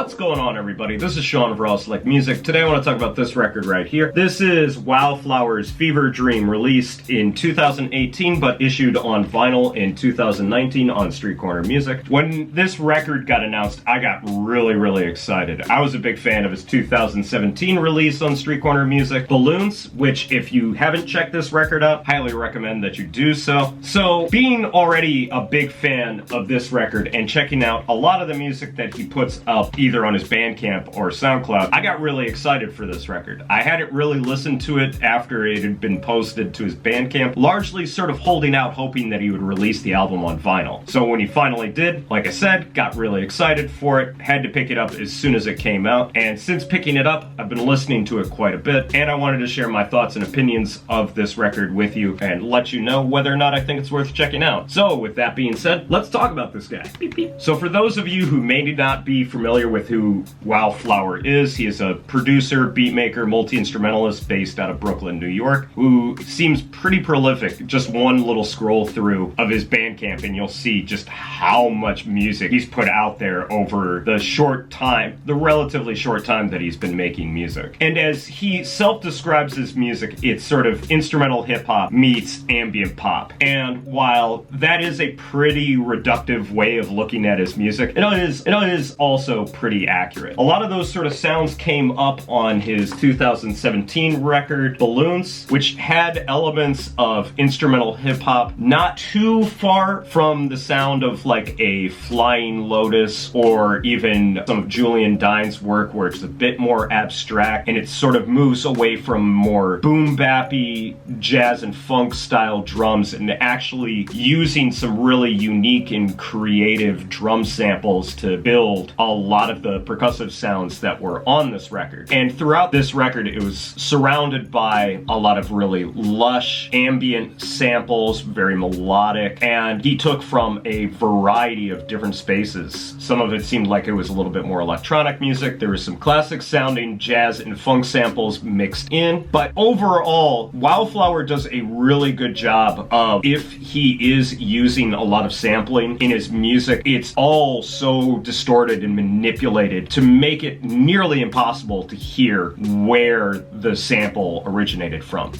What's going on, everybody? This is Sean of Raw Select Music. Today I want to talk about this record right here. This is Wowflower's Fever Dream, released in 2018 but issued on vinyl in 2019 on Street Corner Music. When this record got announced, I got really excited. I was a big fan of his 2017 release on Street Corner Music, Balloons, which if you haven't checked this record out, highly recommend that you do so. So being already a big fan of this record and checking out a lot of the music that he puts up either on his Bandcamp or SoundCloud, I got really excited for this record. I hadn't really listened to it after it had been posted to his Bandcamp, largely sort of holding out hoping that he would release the album on vinyl. So when he finally did, like I said, got really excited for it, had to pick it up as soon as it came out, and since picking it up, I've been listening to it quite a bit, and I wanted to share my thoughts and opinions of this record with you and let you know whether or not I think it's worth checking out. So with that being said, let's talk about this guy. Beep, beep. So for those of you who may not be familiar with who Wowflower is, he is a producer, beatmaker, multi-instrumentalist based out of Brooklyn, New York, who seems pretty prolific. Just one little scroll through of his Bandcamp and you'll see just how much music he's put out there over the relatively short time that he's been making music. And as he self-describes his music, it's sort of instrumental hip-hop meets ambient pop. And while that is a pretty reductive way of looking at his music, it is also pretty accurate. A lot of those sort of sounds came up on his 2017 record, Balloons, which had elements of instrumental hip-hop, not too far from the sound of like a Flying Lotus or even some of Julian Dine's work, where it's a bit more abstract and it sort of moves away from more boom-bappy jazz and funk style drums and actually using some really unique and creative drum samples to build a lot of the percussive sounds that were on this record. And throughout this record, it was surrounded by a lot of really lush ambient samples, very melodic, and he took from a variety of different spaces. Some of it seemed like it was a little bit more electronic music. There was some classic sounding jazz and funk samples mixed in, but overall, Wowflower does a really good job of, if he is using a lot of sampling in his music, it's all so distorted and manipulated to make it nearly impossible to hear where the sample originated from,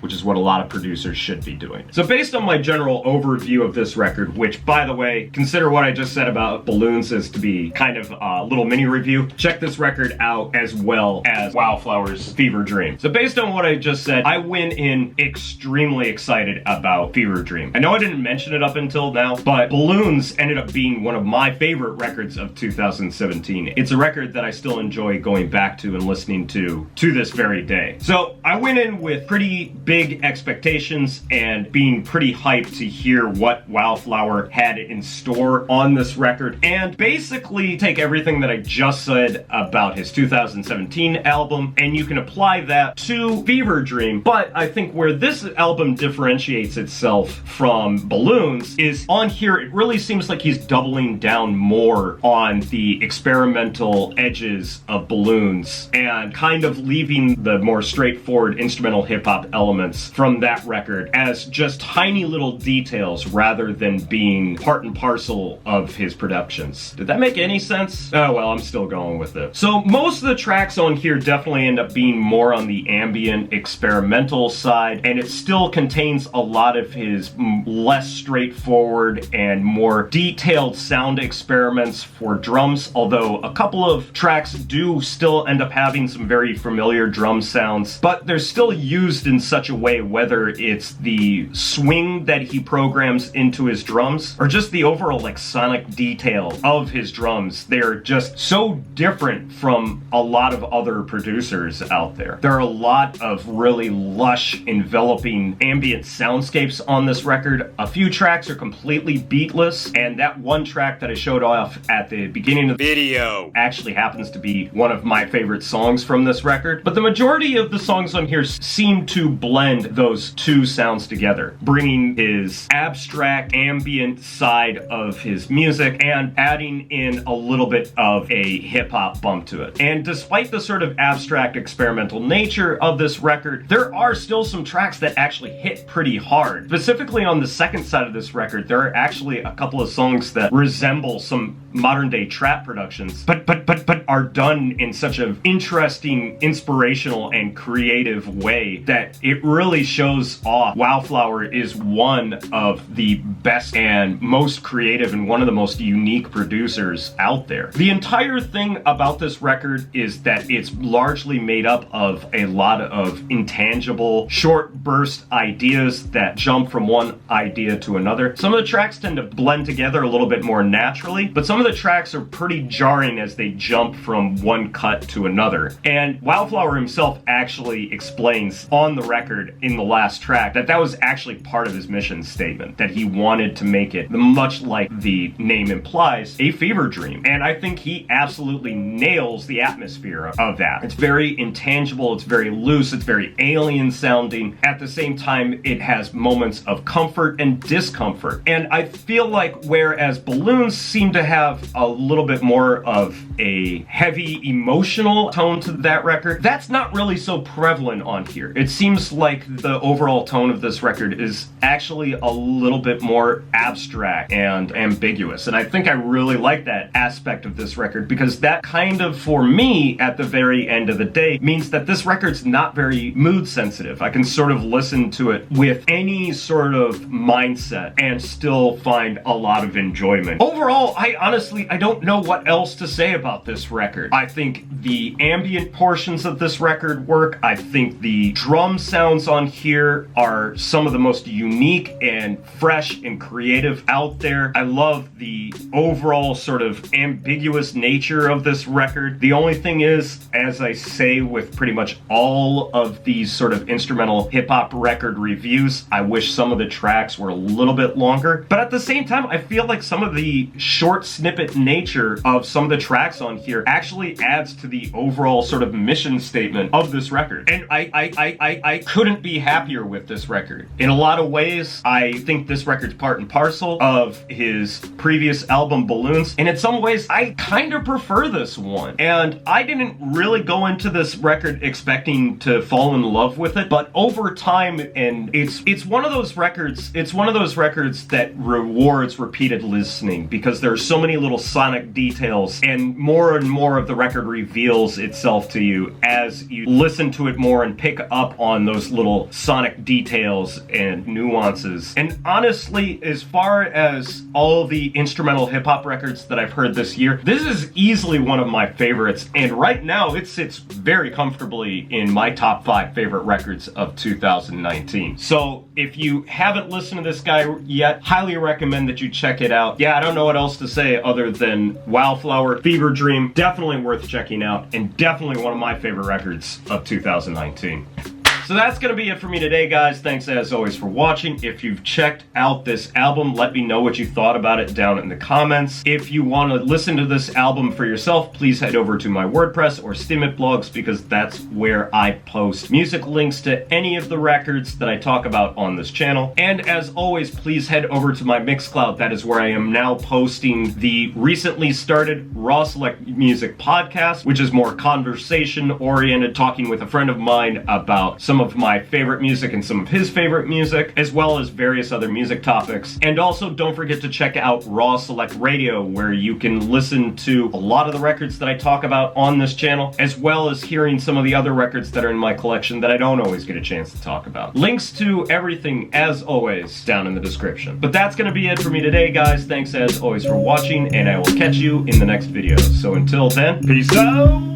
which is what a lot of producers should be doing. So based on my general overview of this record, which, by the way, consider what I just said about Balloons as to be kind of a little mini review, check this record out as well as Wowflower's Fever Dream. So based on what I just said, I went in extremely excited about Fever Dream. I know I didn't mention it up until now, but Balloons ended up being one of my favorite records of 2017. It's a record that I still enjoy going back to and listening to this very day. So I went in with pretty big expectations and being pretty hyped to hear what Wowflower had in store on this record, and basically take everything that I just said about his 2017 album and you can apply that to Fever Dream. But I think where this album differentiates itself from Balloons is on here, it really seems like he's doubling down more on the experimental edges of Balloons and kind of leaving the more straightforward instrumental hip-hop elements from that record as just tiny little details rather than being part and parcel of his productions. Did that make any sense? Oh well, I'm still going with it. So most of the tracks on here definitely end up being more on the ambient experimental side, and it still contains a lot of his less straightforward and more detailed sound experiments for drums, although a couple of tracks do still end up having some very familiar drum sounds, but they're still used in such a way, whether it's the swing that he programs into his drums or just the overall like sonic detail of his drums. They're just so different from a lot of other producers out there. There are a lot of really lush, enveloping ambient soundscapes on this record. A few tracks are completely beatless, and that one track that I showed off at the beginning of the video actually happens to be one of my favorite songs from this record. But the majority of the songs on here seem to blend blend those two sounds together, bringing his abstract ambient side of his music and adding in a little bit of a hip-hop bump to it. And despite the sort of abstract experimental nature of this record, there are still some tracks that actually hit pretty hard. Specifically on the second side of this record, there are actually a couple of songs that resemble some modern day trap productions, but are done in such an interesting, inspirational, and creative way that it really shows off. Wowflower is one of the best and most creative and one of the most unique producers out there. The entire thing about this record is that it's largely made up of a lot of intangible, short burst ideas that jump from one idea to another. Some of the tracks tend to blend together a little bit more naturally, but some of the tracks are pretty jarring as they jump from one cut to another. And Wowflower himself actually explains on the record in the last track that that was actually part of his mission statement, that he wanted to make it, much like the name implies, a fever dream. And I think he absolutely nails the atmosphere of that. It's very intangible, it's very loose, it's very alien sounding. At the same time, it has moments of comfort and discomfort. And I feel like whereas Balloons seem to have a little bit more of a heavy emotional tone to that record, that's not really so prevalent on here. It seems like the overall tone of this record is actually a little bit more abstract and ambiguous. And I think I really like that aspect of this record, because that kind of, for me, at the very end of the day, means that this record's not very mood sensitive. I can sort of listen to it with any sort of mindset and still find a lot of enjoyment. Overall, I don't know what else to say about this record. I think the ambient portions of this record work. I think the drum sounds on here are some of the most unique and fresh and creative out there. I love the overall sort of ambiguous nature of this record. The only thing is, as I say with pretty much all of these sort of instrumental hip-hop record reviews, I wish some of the tracks were a little bit longer. But at the same time, I feel like some of the short snippet nature of some of the tracks on here actually adds to the overall sort of mission statement of this record. And I couldn't be happier with this record. In a lot of ways, I think this record's part and parcel of his previous album, Balloons. And in some ways, I kind of prefer this one. And I didn't really go into this record expecting to fall in love with it, but over time, and it's one of those records that rewards repeated listening, because there are so many little sonic details, and more of the record reveals itself to you as you listen to it more and pick up on those little sonic details and nuances. And honestly, as far as all the instrumental hip-hop records that I've heard this year, this is easily one of my favorites, and right now it sits very comfortably in my top 5 favorite records of 2019. So if you haven't listened to this guy yet, highly recommend that you check it out. Yeah, I don't know what else to say other than Wowflower, Fever Dream, definitely worth checking out, and definitely one of my favorite records of 2019. So that's going to be it for me today, guys. Thanks as always for watching. If you've checked out this album, let me know what you thought about it down in the comments. If you want to listen to this album for yourself, please head over to my WordPress or Steemit blogs, because that's where I post music links to any of the records that I talk about on this channel. And as always, please head over to my Mixcloud. That is where I am now posting the recently started Raw Select Music podcast, which is more conversation-oriented, talking with a friend of mine about some of my favorite music and some of his favorite music, as well as various other music topics. And also, don't forget to check out Raw Select Radio, where you can listen to a lot of the records that I talk about on this channel, as well as hearing some of the other records that are in my collection that I don't always get a chance to talk about. Links to everything, as always, down in the description. But that's going to be it for me today, guys. Thanks as always for watching, and I will catch you in the next video. So until then, peace out!